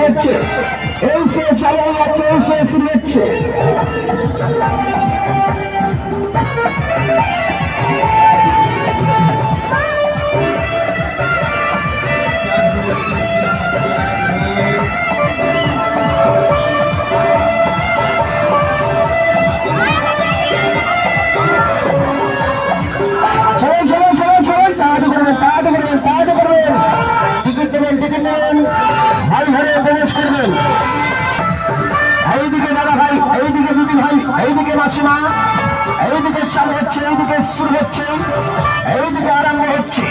হচ্ছে এই সে চালিয়ে যাচ্ছে, এই সে শুরু হচ্ছে। প্রবেশ করবেন। এইদিকে দাদা ভাই, এইদিকে দিদি ভাই, এইদিকে মাসিমা, এইদিকে চালু হচ্ছে, এইদিকে শুরু হচ্ছে, এইদিকে আরম্ভ হচ্ছে।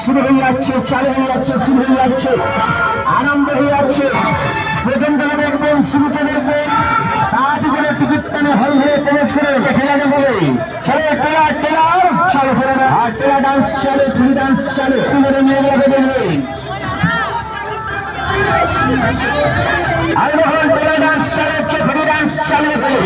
শুরু হয়ে যাচ্ছে, চালু হয়ে যাচ্ছে, শুরু হয়ে যাচ্ছে, আরম্ভ হয়ে যাচ্ছে। প্রথমটা দেখবেন, শুরুতে দেখবেন, তাড়াতাড়ি করে টিকিট টানে হল হয়ে প্রবেশ করে খেলাতে বলে চলে টেলার টেলার চলে ফেলে না, আর টেলা ডান্স চলে, ফ্রি ডান্স চলে, তুলে মেয়েগুলোকে দেখবেন। আর যখন টেলা ডান্স চালাচ্ছে, ফ্রি ডান্স চালিয়েছে।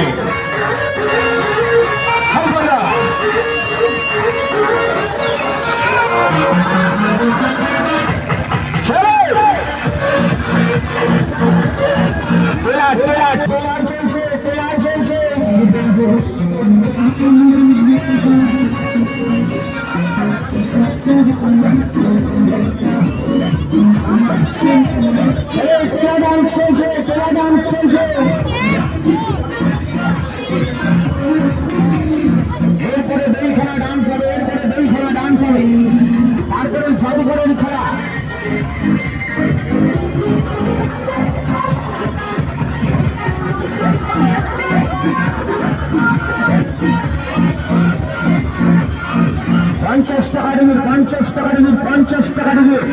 এরপরে দুইখানা ডান্স হবে, এরপরে দুইখানা ডান্স হবে, তারপরে জাদুঘরের খেলা। $50 টিকিট, $50 টিকিট, $50 টিকিট।